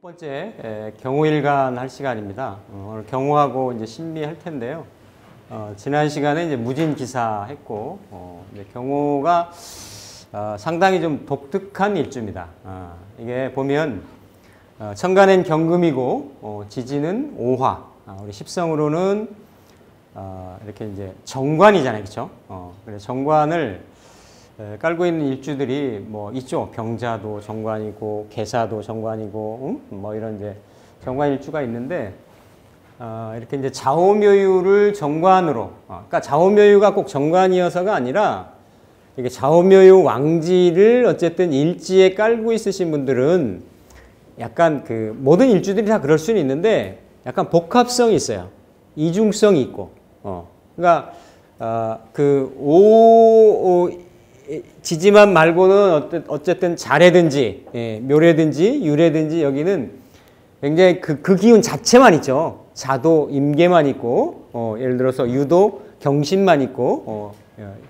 번째 경호일관 할 시간입니다. 오늘 경호하고 이제 심리 할 텐데요. 지난 시간에 이제 무진 기사 했고, 이제 경호가 상당히 좀 독특한 일주입니다. 이게 보면 천간엔 경금이고 지지는 오화. 우리 십성으로는 이렇게 이제 정관이잖아요, 그렇죠? 그래서 정관을 깔고 있는 일주들이 뭐 있죠. 병자도 정관이고 계사도 정관이고 뭐 이런 이제 정관 일주가 있는데 이렇게 이제 좌오묘유를 정관으로 그러니까 좌오묘유가 꼭 정관이어서가 아니라 이게 좌오묘유 왕지를 어쨌든 일지에 깔고 있으신 분들은 약간 그 모든 일주들이 다 그럴 수는 있는데 약간 복합성이 있어요. 이중성이 있고 그러니까 지지만 말고는 어쨌든 자래든지 묘래든지 유래든지 여기는 굉장히 그 기운 자체만 있죠. 자도 임계만 있고 예를 들어서 유도 경신만 있고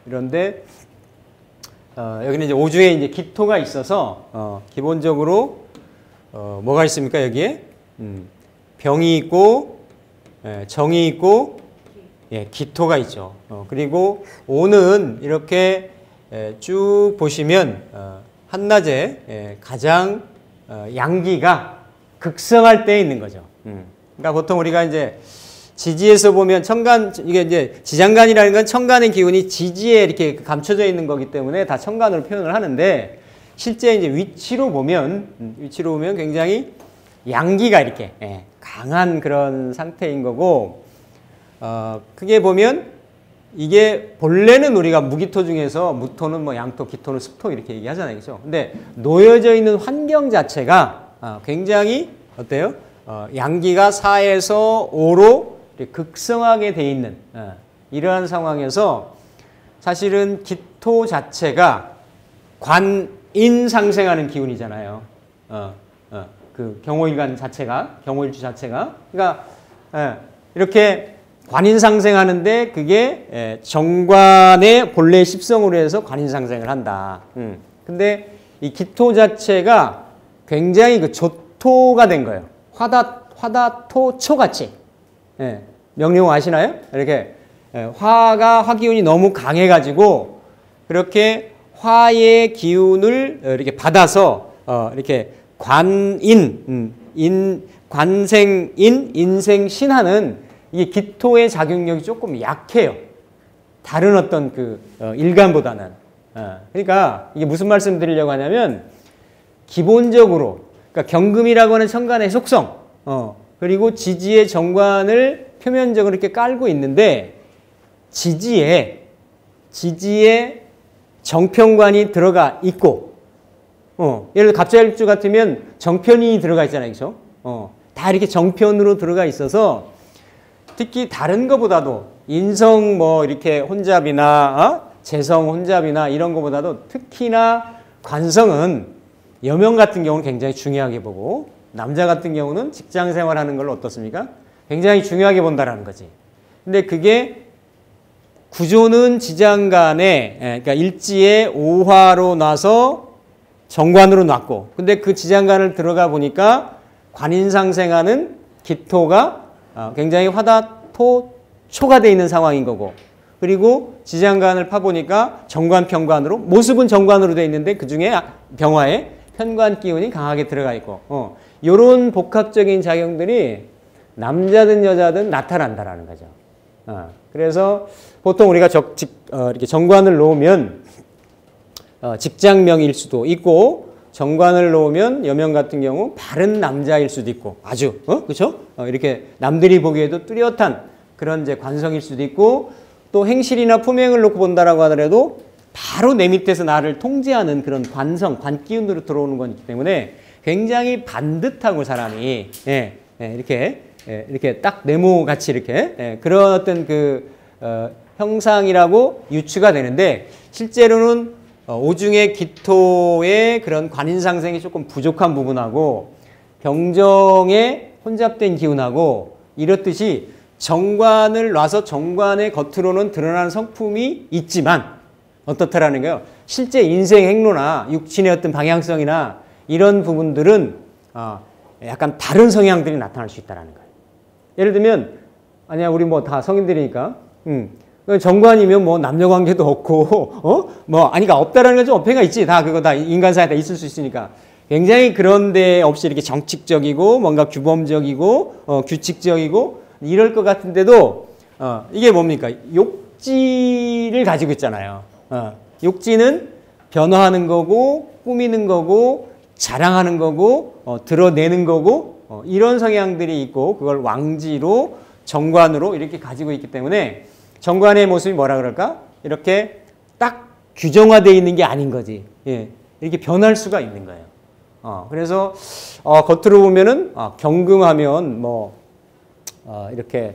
이런데 여기는 이제 오주에 이제 기토가 있어서 기본적으로 뭐가 있습니까 여기에 병이 있고 정이 있고 기토가 있죠. 그리고 오는 이렇게 쭉 보시면 한낮에 가장 양기가 극성할 때 있는 거죠. 그러니까 보통 우리가 이제 지지에서 보면 천간 이게 이제 지장간이라는 건 천간의 기운이 지지에 이렇게 감춰져 있는 거기 때문에 다 천간으로 표현을 하는데 실제 이제 위치로 보면 굉장히 양기가 이렇게 강한 그런 상태인 거고 크게 보면 이게 본래는 우리가 무기토 중에서 무토는 뭐 양토, 기토는 습토 이렇게 얘기하잖아요. 그죠? 근데 놓여져 있는 환경 자체가 굉장히 어때요? 양기가 4에서 5로 극성하게 돼 있는 이러한 상황에서 사실은 기토 자체가 관인 상생하는 기운이잖아요. 그 경호일간 자체가, 경호일주 자체가. 그러니까 이렇게 관인상생하는데 그게 정관의 본래 십성으로 해서 관인상생을 한다. 근데 이 기토 자체가 굉장히 그 조토가 된 거예요. 화다토초같이. 명령 아시나요? 이렇게 화기운이 너무 강해가지고 그렇게 화의 기운을 이렇게 받아서 이렇게 관생인, 인생신하는 이게 기토의 작용력이 조금 약해요. 다른 어떤 그 일간보다는. 그러니까 이게 무슨 말씀 드리려고 하냐면 기본적으로 그러니까 경금이라고 하는 천간의 속성 그리고 지지의 정관을 표면적으로 이렇게 깔고 있는데 지지에 정편관이 들어가 있고 예를 들어 갑자일주 같으면 정편이 들어가 있잖아요. 그렇죠? 다 이렇게 정편으로 들어가 있어서 특히 다른 것보다도 인성 뭐 이렇게 혼잡이나 재성 혼잡이나 이런 것보다도 특히나 관성은 여명 같은 경우는 굉장히 중요하게 보고 남자 같은 경우는 직장 생활하는 걸 어떻습니까? 굉장히 중요하게 본다라는 거지. 근데 그게 구조는 지장간에 그러니까 일지에 오화로 놔서 정관으로 놨고 근데 그 지장간을 들어가 보니까 관인상생하는 기토가 굉장히 화다토초가 되어 있는 상황인 거고 그리고 지장간을 파보니까 정관, 편관으로 모습은 정관으로 되어 있는데 그중에 병화에 편관 기운이 강하게 들어가 있고 이런 복합적인 작용들이 남자든 여자든 나타난다라는 거죠. 그래서 보통 우리가 이렇게 정관을 놓으면 직장명일 수도 있고 정관을 놓으면 여명 같은 경우 바른 남자일 수도 있고 아주 그렇죠? 이렇게 남들이 보기에도 뚜렷한 그런 이제 관성일 수도 있고 또 행실이나 품행을 놓고 본다라고 하더라도 바로 내 밑에서 나를 통제하는 그런 관성, 관기운으로 들어오는 거기 때문에 굉장히 반듯하고 사람이 이렇게 딱 네모같이 이렇게 그런 어떤 그 형상이라고 유추가 되는데 실제로는 오중의 기토의 그런 관인상생이 조금 부족한 부분하고 병정의 혼잡된 기운하고 이렇듯이 정관을 놔서 정관의 겉으로는 드러나는 성품이 있지만 어떻다라는 거예요. 실제 인생 행로나 육신의 어떤 방향성이나 이런 부분들은 약간 다른 성향들이 나타날 수 있다는 거예요. 예를 들면 아니야 우리 뭐 다 성인들이니까 정관이면 뭐 남녀 관계도 없고 아니가 없다라는 건 좀 어폐가 있지. 다 그거 다 인간 사이에 다 있을 수 있으니까 굉장히 그런 데 없이 이렇게 정칙적이고 뭔가 규범적이고 규칙적이고 이럴 것 같은데도 이게 뭡니까? 욕지를 가지고 있잖아요. 욕지는 변화하는 거고 꾸미는 거고 자랑하는 거고 드러내는 거고 이런 성향들이 있고 그걸 왕지로 정관으로 이렇게 가지고 있기 때문에 정관의 모습이 뭐라 그럴까? 이렇게 딱 규정화되어 있는 게 아닌 거지. 예, 이렇게 변할 수가 있는 거예요. 그래서 겉으로 보면은 경금하면 이렇게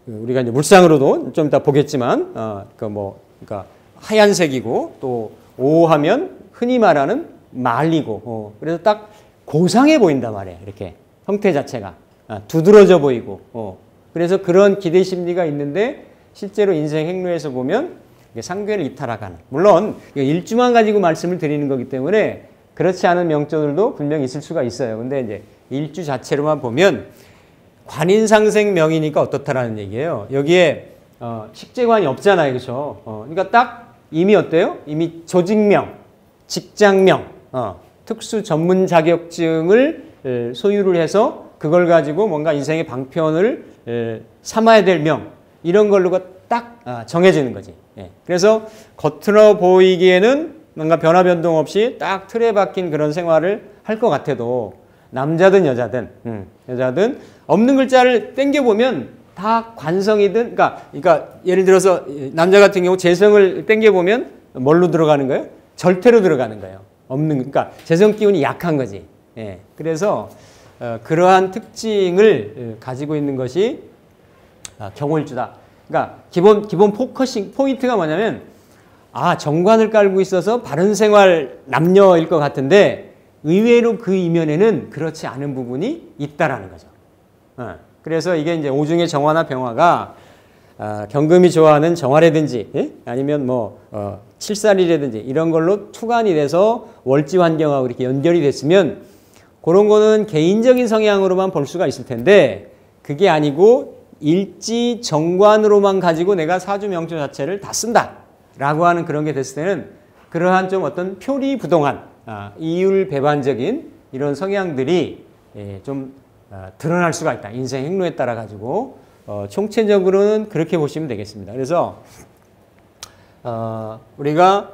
우리가 이제 물상으로도 좀 이따 보겠지만 그러니까 하얀색이고 또 오하면 흔히 말하는 말리고 그래서 딱 고상해 보인단 말이에요. 이렇게 형태 자체가 두드러져 보이고 그래서 그런 기대 심리가 있는데 실제로 인생 행로에서 보면 상괴를 이탈하가는 물론 일주만 가지고 말씀을 드리는 거기 때문에 그렇지 않은 명조들도 분명히 있을 수가 있어요. 근데 이제 일주 자체로만 보면 관인상생 명이니까 어떻다라는 얘기예요. 여기에 식재관이 없잖아요, 그렇죠? 그러니까 딱 이미 어때요? 이미 조직명, 직장명, 특수 전문 자격증을 소유를 해서 그걸 가지고 뭔가 인생의 방편을 삼아야 될 명 이런 걸로 딱 정해지는 거지. 예. 그래서 겉으로 보이기에는 뭔가 변화 변동 없이 딱 틀에 박힌 그런 생활을 할 것 같아도 남자든 여자든 없는 글자를 땡겨보면 다 관성이든 그러니까 예를 들어서 남자 같은 경우 재성을 땡겨보면 뭘로 들어가는 거예요? 절태로 들어가는 거예요. 그러니까 재성 기운이 약한 거지. 예. 그래서 그러한 특징을 가지고 있는 것이 경월주다. 그러니까 기본 포커싱 포인트가 뭐냐면 정관을 깔고 있어서 바른 생활 남녀일 것 같은데 의외로 그 이면에는 그렇지 않은 부분이 있다라는 거죠. 그래서 이게 이제 오중의 정화나 병화가 경금이 좋아하는 정화라든지 아니면 칠살이라든지 이런 걸로 투관이 돼서 월지 환경하고 이렇게 연결이 됐으면 그런 거는 개인적인 성향으로만 볼 수가 있을 텐데 그게 아니고 일지 정관으로만 가지고 내가 사주 명조 자체를 다 쓴다라고 하는 그런 게 됐을 때는 그러한 좀 어떤 표리부동한 이율배반적인 이런 성향들이 좀 드러날 수가 있다. 인생 행로에 따라 가지고 총체적으로는 그렇게 보시면 되겠습니다. 그래서 우리가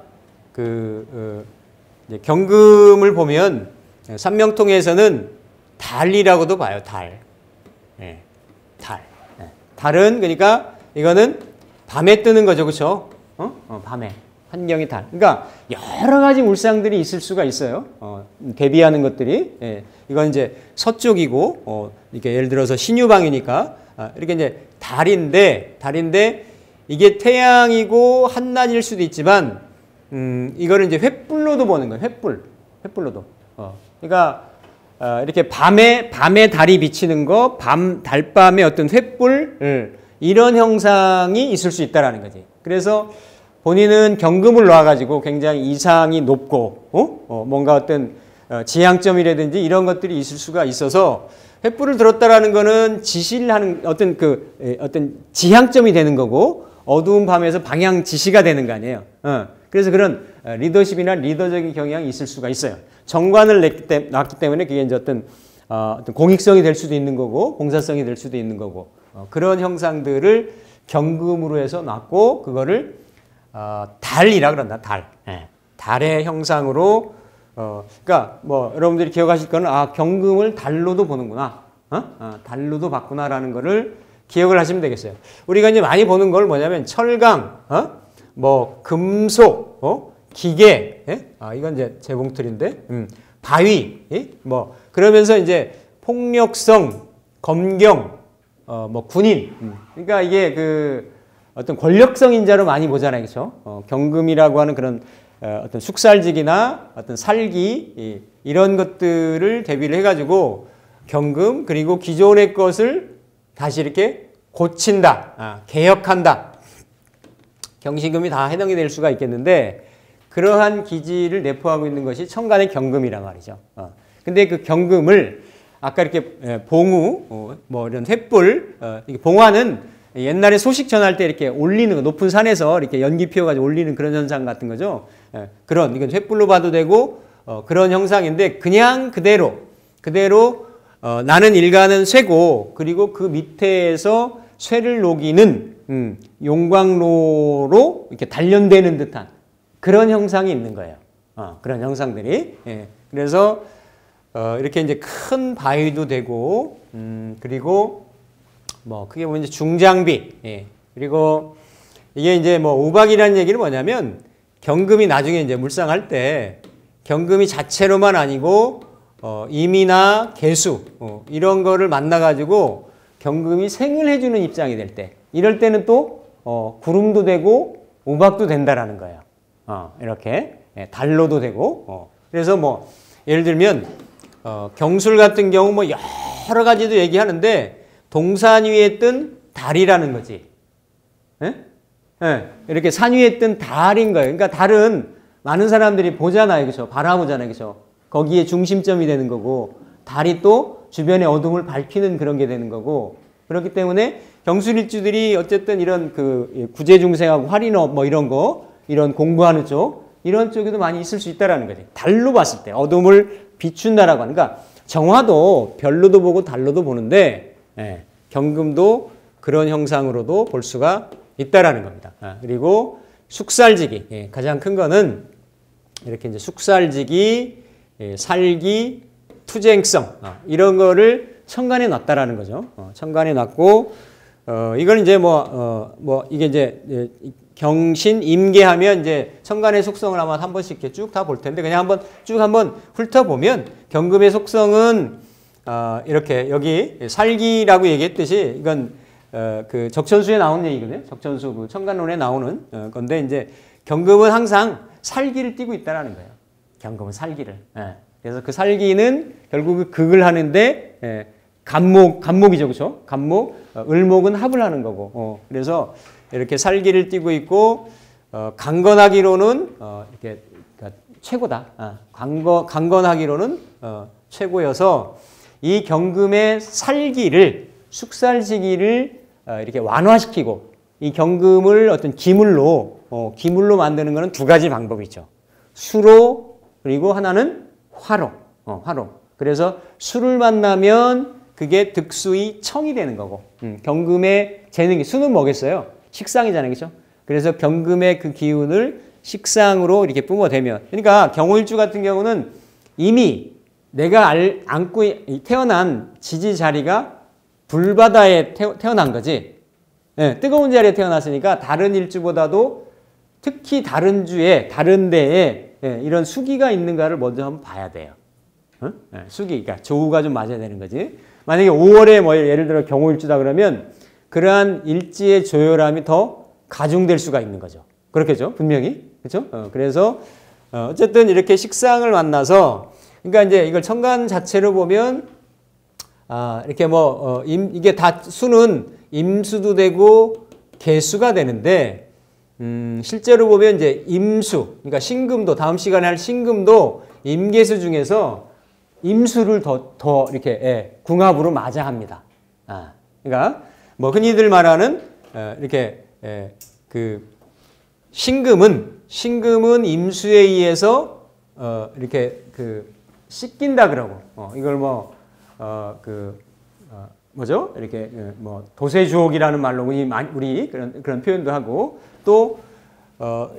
이제 경금을 보면 삼명통에서는 달이라고도 봐요. 달. 달. 달은 그러니까 이거는 밤에 뜨는 거죠. 그렇죠? 밤에. 환경이 달. 그러니까 여러 가지 물상들이 있을 수가 있어요. 대비하는 것들이. 이건 이제 서쪽이고 이렇게 예를 들어서 신유방이니까 이렇게 이제 달인데 이게 태양이고 한낮일 수도 있지만 이거를 이제 횃불로도 보는 거예요. 횃불로도. 그러니까 이렇게 밤에 달이 비치는 거, 달밤의 어떤 횃불 이런 형상이 있을 수 있다라는 거지. 그래서 본인은 경금을 놓아가지고 굉장히 이상이 높고 뭔가 어떤 지향점이라든지 이런 것들이 있을 수가 있어서 횃불을 들었다라는 거는 지시를 하는 어떤 지향점이 되는 거고 어두운 밤에서 방향 지시가 되는 거 아니에요. 그래서 그런 리더십이나 리더적인 경향이 있을 수가 있어요. 정관을 놨기 때문에 그게 이제 어떤 공익성이 될 수도 있는 거고 공사성이 될 수도 있는 거고 그런 형상들을 경금으로 해서 놨고 그거를 달이라 그런다. 달의 형상으로 그러니까 여러분들이 기억하실 거는 경금을 달로도 보는구나. 달로도 봤구나라는 거를 기억을 하시면 되겠어요. 우리가 이제 많이 보는 걸 뭐냐면 철강, 금속, 기계, 이건 이제 재봉틀인데, 바위, 그러면서 이제 폭력성, 검경, 군인. 그러니까 이게 어떤 권력성 인자로 많이 보잖아요, 그렇죠? 경금이라고 하는 그런 어떤 숙살직이나 어떤 살기 이런 것들을 대비를 해가지고 경금, 그리고 기존의 것을 다시 이렇게 고친다, 개혁한다. 경신금이 다 해당이 될 수가 있겠는데 그러한 기질을 내포하고 있는 것이 천간의 경금이란 말이죠. 근데 그 경금을 아까 이렇게 봉우, 뭐 이런 횃불, 봉화는 옛날에 소식 전할 때 이렇게 올리는 거, 높은 산에서 이렇게 연기 피워가지고 올리는 그런 현상 같은 거죠. 그런, 이건 횃불로 봐도 되고, 그런 형상인데, 그냥 그대로, 나는 일가는 쇠고, 그리고 그 밑에서 쇠를 녹이는, 용광로로 이렇게 단련되는 듯한 그런 형상이 있는 거예요. 그런 형상들이. 예. 그래서, 이렇게 이제 큰 바위도 되고, 그리고 뭐, 그게 뭐 이제 중장비. 예. 그리고 이게 이제 뭐 우박이라는 얘기는 뭐냐면 경금이 나중에 이제 물상할 때 경금이 자체로만 아니고, 임이나 개수, 이런 거를 만나가지고 경금이 생을 해주는 입장이 될 때, 이럴 때는 또, 구름도 되고 우박도 된다라는 거예요. 이렇게. 예. 달로도 되고. 그래서 뭐, 예를 들면, 경술 같은 경우 뭐 여러 가지도 얘기하는데 동산 위에 뜬 달이라는 거지. 예? 예. 이렇게 산 위에 뜬 달인 거예요. 그러니까 달은 많은 사람들이 보잖아요. 그죠? 바라보잖아요. 그죠? 거기에 중심점이 되는 거고 달이 또 주변의 어둠을 밝히는 그런 게 되는 거고 그렇기 때문에 경술일주들이 어쨌든 이런 그 구제중생하고 활인업 뭐 이런 거 이런 공부하는 쪽 이런 쪽에도 많이 있을 수 있다라는 거지. 달로 봤을 때 어둠을 비춘다라고 하는, 그러니까 정화도 별로도 보고 달로도 보는데 경금도 그런 형상으로도 볼 수가 있다라는 겁니다. 그리고 숙살지기, 가장 큰 거는 이렇게 이제 숙살지기, 살기, 투쟁성 이런 거를 천간에 놨다라는 거죠. 천간에 놨고 이건 이제 뭐 이게 이제 경신, 임계하면 이제 천간의 속성을 아마 한 번씩 이렇게 쭉 다 볼 텐데 그냥 한번 훑어보면 경금의 속성은 이렇게 여기 살기라고 얘기했듯이 이건 그 적천수에 나오는 얘기거든요. 적천수 그 천간론에 나오는 건데 이제 경금은 항상 살기를 띠고 있다라는 거예요. 경금은 살기를. 그래서 그 살기는 결국 극을 하는데 간목이죠, 그렇죠? 간목, 을목은 합을 하는 거고. 그래서 이렇게 살기를 띠고 있고 강건하기로는 이렇게 그러니까 최고다. 강건하기로는 최고여서 이 경금의 살기를 숙살지기를 이렇게 완화시키고 이 경금을 어떤 기물로 만드는 것은 두 가지 방법이 있죠. 수로 그리고 하나는 화로. 그래서 수를 만나면 그게 득수의 청이 되는 거고 경금의 재능이 수는 뭐겠어요? 식상이잖아요. 그렇죠? 그래서 경금의 그 기운을 식상으로 이렇게 뿜어대면 그러니까 경호일주 같은 경우는 이미 내가 안고 태어난 지지 자리가 불바다에 태어난 거지. 뜨거운 자리에 태어났으니까 다른 일주보다도 특히 다른 주에 다른 데에 이런 수기가 있는가를 먼저 한번 봐야 돼요. 수기, 그러니까 조우가 좀 맞아야 되는 거지. 만약에 5월에 뭐 예를 들어 경호일주다 그러면 그러한 일지의 조열함이 더 가중될 수가 있는 거죠. 그렇겠죠? 분명히. 그렇죠? 그래서 어쨌든 이렇게 식상을 만나서 그러니까 이제 이걸 천간 자체로 보면 이렇게 이게 다 수는 임수도 되고 개수가 되는데 실제로 보면 이제 임수, 그러니까 신금도 다음 시간에 할 신금도 임계수 중에서 임수를 더 이렇게 궁합으로 맞아 합니다. 그러니까 뭐 흔히들 말하는 이렇게 그 신금은 임수에 의해서 이렇게 그 씻긴다 그러고 이걸 뭐죠? 이렇게 뭐 도세주옥이라는 말로 우리 그런 표현도 하고 또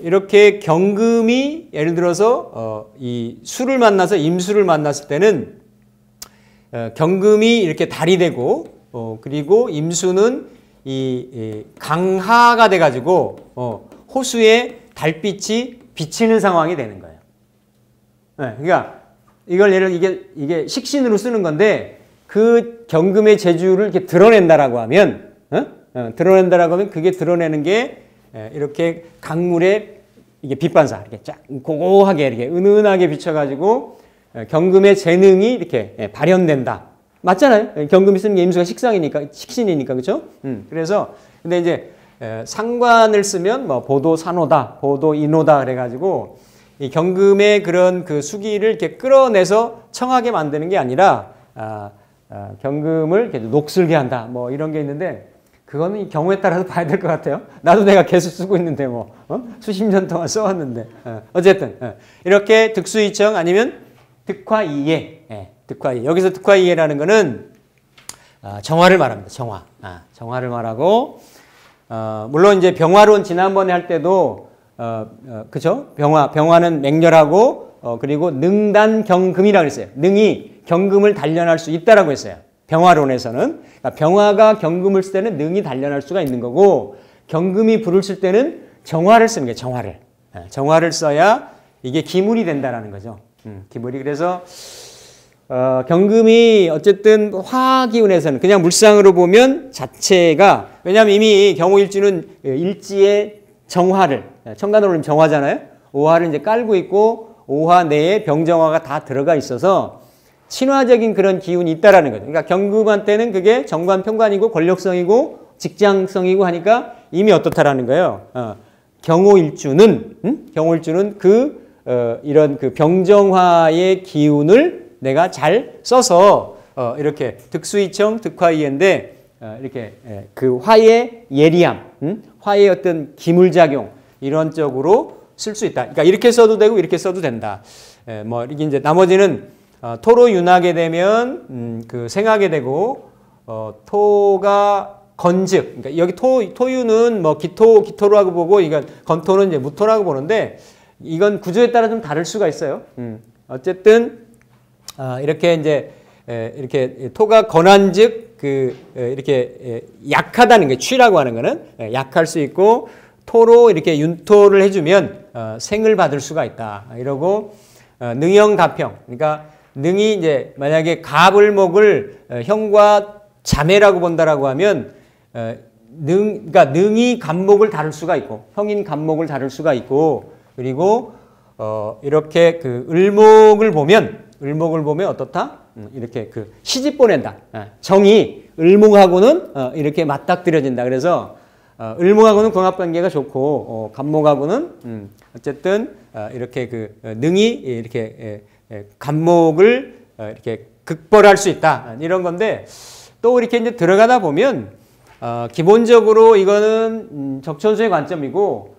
이렇게 경금이 예를 들어서 이 수를 만나서 임수를 만났을 때는 경금이 이렇게 달이 되고 그리고 임수는 이 강하가 돼가지고 호수에 달빛이 비치는 상황이 되는 거예요. 그러니까 이걸 이게 식신으로 쓰는 건데 그 경금의 재주를 이렇게 드러낸다라고 하면 그게 드러내는 게 이렇게 강물에 이게 빛반사 이렇게 쫙 고고하게 이렇게 은은하게 비춰가지고 경금의 재능이 이렇게 발현된다. 맞잖아요. 경금이 쓰는 게 임수가 식신이니까, 그렇죠? 그래서 근데 이제 상관을 쓰면 뭐 보도 산호다, 보도 인호다 그래가지고 이 경금의 그런 그 수기를 이렇게 끌어내서 청하게 만드는 게 아니라 경금을 이렇게 녹슬게 한다, 뭐 이런 게 있는데 그거는 이 경우에 따라서 봐야 될 것 같아요. 나도 내가 계속 쓰고 있는데 뭐 수십 년 동안 써왔는데 어쨌든 이렇게 득수이청 아니면 득화이예, 득화이예. 여기서 득화이예라는 거는 정화를 말합니다. 정화, 정화를 말하고 물론 이제 병화론 지난번에 할 때도 그죠? 병화는 맹렬하고 그리고 능단경금이라고 했어요. 능이 경금을 단련할 수 있다라고 했어요. 병화론에서는 그러니까 병화가 경금을 쓸 때는 능이 단련할 수가 있는 거고 경금이 불을 쓸 때는 정화를 쓰는 거예요. 정화를. 정화를 써야 이게 기물이 된다라는 거죠. 기물이. 그래서 경금이 어쨌든 화기운에서는 그냥 물상으로 보면 자체가 왜냐하면 이미 경호일주는 일지의 정화를 청간으로 보면 정화잖아요. 오화를 이제 깔고 있고 오화 내에 병정화가 다 들어가 있어서 친화적인 그런 기운이 있다라는 거죠. 그러니까 경금한테는 그게 정관, 편관이고 권력성이고 직장성이고 하니까 이미 어떻다라는 거예요. 경호일주는 이런 그 병정화의 기운을 내가 잘 써서 이렇게 득수이청, 득화이인데 이렇게 그 화의 예리함, 화의 어떤 기물작용 이런 쪽으로 쓸 수 있다. 그러니까 이렇게 써도 되고 이렇게 써도 된다. 뭐 이게 이제 나머지는 토로 윤하게 되면 그 생하게 되고 토가 건즉 그러니까 여기 토유는 뭐 기토라고 보고 이건 건토는 이제 무토라고 보는데 이건 구조에 따라 좀 다를 수가 있어요. 어쨌든 이렇게 이제 이렇게 토가 건한즉 그 이렇게 약하다는 게 취라고 하는 거는 약할 수 있고 토로 이렇게 윤토를 해주면 생을 받을 수가 있다. 이러고 능형갑형 그러니까 능이 이제 만약에 갑을목을 형과 자매라고 본다라고 하면 그러니까 능이 갑목을 다룰 수가 있고 형인 갑목을 다룰 수가 있고 그리고 이렇게 그 을목을 보면 어떻다? 이렇게 그 시집 보낸다. 정이 을목하고는 이렇게 맞닥뜨려진다. 그래서 을목하고는 궁합관계가 좋고 갑목하고는 어쨌든 이렇게 그 능이 이렇게 갑목을 이렇게 극벌할 수 있다. 이런 건데 또 이렇게 이제 들어가다 보면 기본적으로 이거는 적천수의 관점이고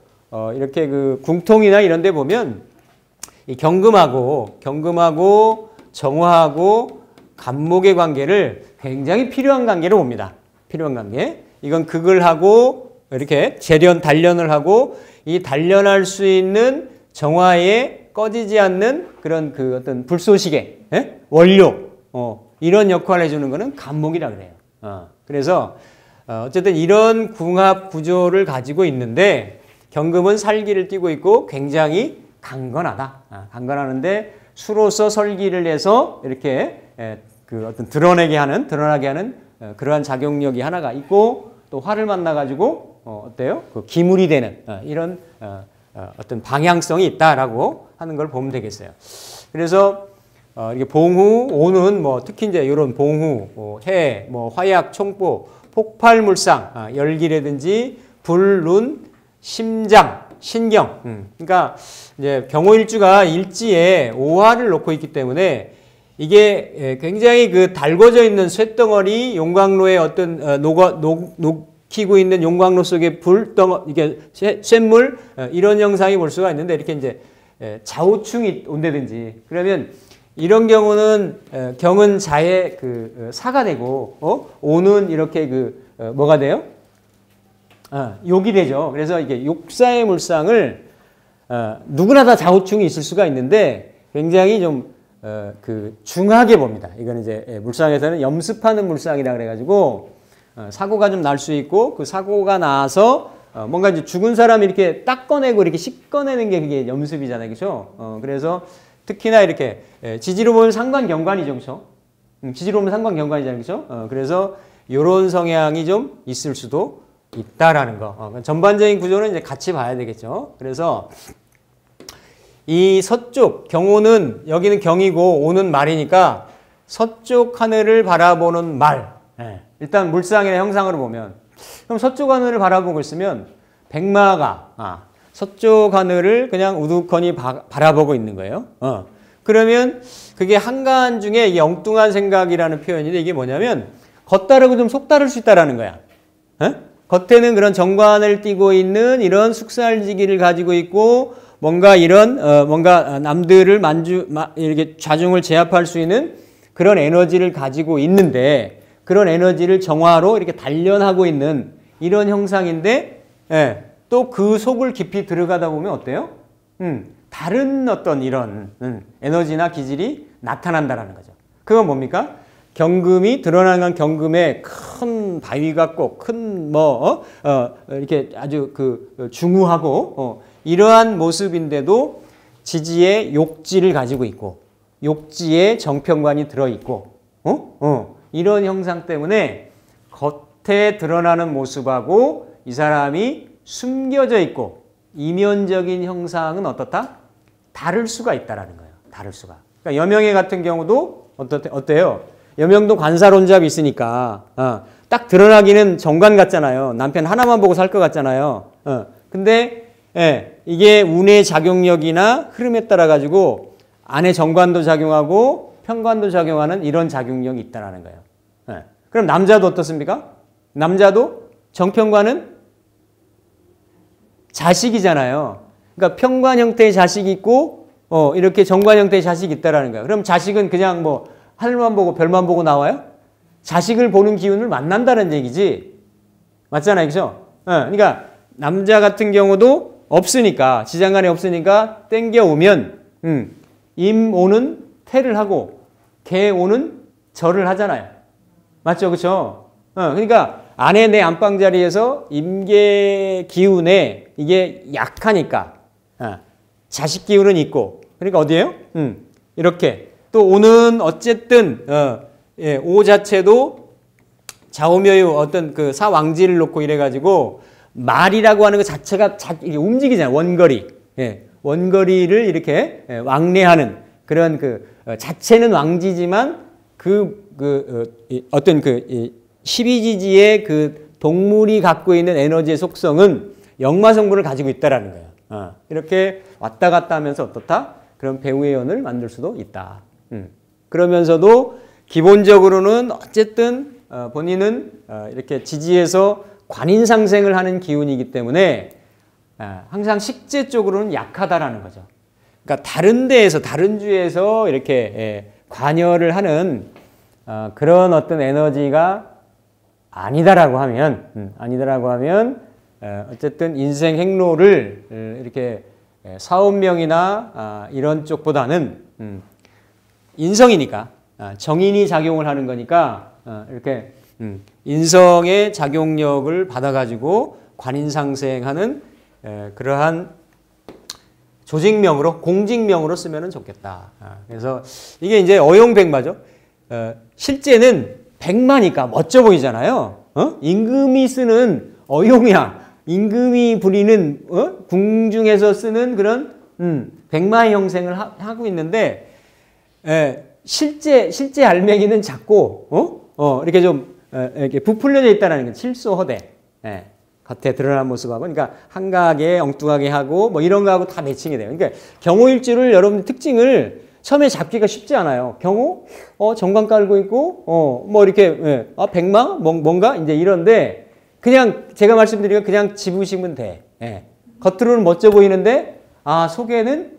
이렇게 그 궁통이나 이런 데 보면 이 경금하고 정화하고 갑목의 관계를 굉장히 필요한 관계로 봅니다. 필요한 관계. 이건 극을 하고 이렇게 단련을 하고 이 단련할 수 있는 정화에 꺼지지 않는 그런 그 어떤 불쏘시개, 원료, 이런 역할을 해주는 거는 갑목이라 그래요. 그래서 어쨌든 이런 궁합 구조를 가지고 있는데 경금은 살기를 띠고 있고 굉장히 강건하다. 강건하는데 수로서 설기를 해서 이렇게 그 어떤 드러나게 하는 그러한 작용력이 하나가 있고 또 화를 만나가지고 어때요? 그 기물이 되는 이런 어떤 방향성이 있다라고 하는 걸 보면 되겠어요. 그래서 이게 봉후, 오는 뭐 특히 이제 이런 봉후, 해, 뭐 화약, 총보, 폭발물상, 열기라든지 불룬, 심장, 신경. 그러니까 이제 경호일주가 일지에 오화를 놓고 있기 때문에 이게 굉장히 그 달궈져 있는 쇳덩어리, 용광로에 어떤 녹히고 있는 용광로 속에 이게 쇳물 이런 형상이 볼 수가 있는데 이렇게 이제 좌우충이 온다든지 그러면 이런 경우는 경은 자의 그 사가 되고 오는 이렇게 그 뭐가 돼요? 욕이 되죠. 그래서 이게 욕사의 물상을 누구나 다 좌우충이 있을 수가 있는데 굉장히 좀 그 중하게 봅니다. 이건 이제 물상에서는 염습하는 물상이라 그래가지고 사고가 좀 날 수 있고 그 사고가 나서 뭔가 이제 죽은 사람이 이렇게 닦아내고 이렇게 씻어내는 게 그게 염습이잖아요, 그렇죠? 그래서 특히나 이렇게 지지로 보면 상관경관이죠, 그렇죠? 지지로 보면 상관경관이잖아요, 그렇죠? 그래서 이런 성향이 좀 있을 수도 있다라는 거. 전반적인 구조는 이제 같이 봐야 되겠죠. 그래서 이 서쪽 경오는 여기는 경이고 오는 말이니까 서쪽 하늘을 바라보는 말. 예. 일단 물상의 형상으로 보면 그럼 서쪽 하늘을 바라보고 있으면 백마가 서쪽 하늘을 그냥 우두커니 바라보고 있는 거예요. 그러면 그게 한가한 중에 이게 엉뚱한 생각이라는 표현인데 이게 뭐냐면 겉다르고 좀 속다를 수 있다라는 거야. 겉에는 그런 정관을 띠고 있는 이런 숙살지기를 가지고 있고 뭔가 이런 뭔가 남들을 이렇게 좌중을 제압할 수 있는 그런 에너지를 가지고 있는데 그런 에너지를 정화로 이렇게 단련하고 있는 이런 형상인데 또 그 속을 깊이 들어가다 보면 어때요? 다른 어떤 이런 에너지나 기질이 나타난다라는 거죠. 그건 뭡니까? 경금이 드러나는 경금에 큰 바위 같고 큰 이렇게 아주 중후하고 이러한 모습인데도 지지에 욕지를 가지고 있고 욕지에 정평관이 들어 있고 이런 형상 때문에 겉에 드러나는 모습하고 이 사람이 숨겨져 있고 이면적인 형상은 어떻다? 다를 수가 있다라는 거예요. 다를 수가. 그러니까 여명의 같은 경우도 어때요? 여명도 관사론잡이 있으니까 딱 드러나기는 정관 같잖아요. 남편 하나만 보고 살 것 같잖아요. 근데 이게 운의 작용력이나 흐름에 따라 가지고 안에 정관도 작용하고 편관도 작용하는 이런 작용력이 있다라는 거예요. 그럼 남자도 어떻습니까? 남자도 정편관은 자식이잖아요. 그러니까 편관 형태의 자식이 있고 이렇게 정관 형태의 자식이 있다라는 거예요. 그럼 자식은 그냥 뭐 하늘만 보고 별만 보고 나와요? 자식을 보는 기운을 만난다는 얘기지. 맞잖아요. 그죠? 그러니까 남자 같은 경우도 없으니까 지장간에 없으니까 땡겨오면 임오는 태를 하고 개오는 절을 하잖아요. 맞죠? 그렇죠? 그러니까 안에 내 안방 자리에서 임계 기운에 이게 약하니까 자식 기운은 있고 그러니까 어디예요? 이렇게 또 오는 어쨌든 오 자체도 좌우묘유 어떤 그 사왕지를 놓고 이래가지고 말이라고 하는 것 자체가 이게 움직이잖아요. 원거리. 원거리를 이렇게 왕래하는 그런 자체는 왕지지만 어떤 12지지의 그 동물이 갖고 있는 에너지의 속성은 역마성분을 가지고 있다라는 거예요. 이렇게 왔다 갔다 하면서 어떻다? 그런 배우의 연을 만들 수도 있다. 그러면서도 기본적으로는 어쨌든 본인은 이렇게 지지에서 관인상생을 하는 기운이기 때문에 항상 식재 쪽으로는 약하다라는 거죠. 그러니까 다른 데에서 다른 주에서 이렇게 관여를 하는 그런 어떤 에너지가 아니다라고 하면 어쨌든 인생 행로를 이렇게 사업명이나 이런 쪽보다는 인성이니까 정인이 작용을 하는 거니까 이렇게 인성의 작용력을 받아가지고 관인상생하는 그러한 조직명으로 공직명으로 쓰면 좋겠다. 그래서 이게 이제 어용백마죠. 실제는 백마니까 멋져 보이잖아요. 임금이 쓰는 어용이야. 임금이 부리는 궁중에서 쓰는 그런 백마의 형생을 하고 있는데 실제 알맹이는 작고 이렇게 좀 이렇게 부풀려져 있다는 게 칠소허대. 겉에 드러난 모습하고 그러니까 한가하게 엉뚱하게 하고 뭐 이런 거하고 다 매칭이 돼요. 그러니까 경호일주를 여러분 특징을 처음에 잡기가 쉽지 않아요. 경호 정관 깔고 있고 뭐 이렇게 백마 뭔가 이제 이런데 그냥 제가 말씀드리면 그냥 집으시면 돼. 겉으로는 멋져 보이는데 속에는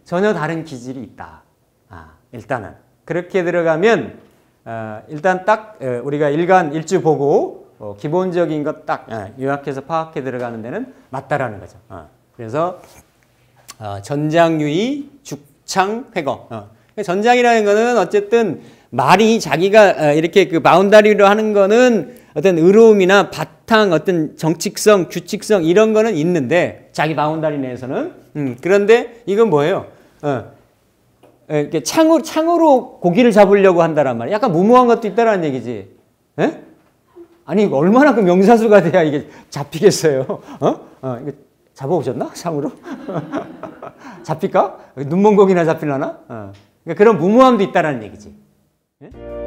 전혀 다른 기질이 있다. 일단은 그렇게 들어가면 일단 딱 우리가 일간1주 보고 기본적인 것 딱 요약해서 파악해 들어가는 데는 맞다라는 거죠. 그래서 전장유의 죽창회거. 전장이라는 거는 어쨌든 말이 자기가 이렇게 그 바운다리로 하는 거는 어떤 의로움이나 바탕 어떤 정칙성, 규칙성 이런 거는 있는데 자기 바운다리 내에서는 그런데 이건 뭐예요? 이렇게 창으로 고기를 잡으려고 한다란 말이야. 약간 무모한 것도 있다라는 얘기지. 아니 얼마나 그 명사수가 돼야 이게 잡히겠어요? 이거 잡아오셨나? 창으로? 잡힐까? 눈먼 고기나 잡히려나? 그러니까 그런 무모함도 있다라는 얘기지. 예?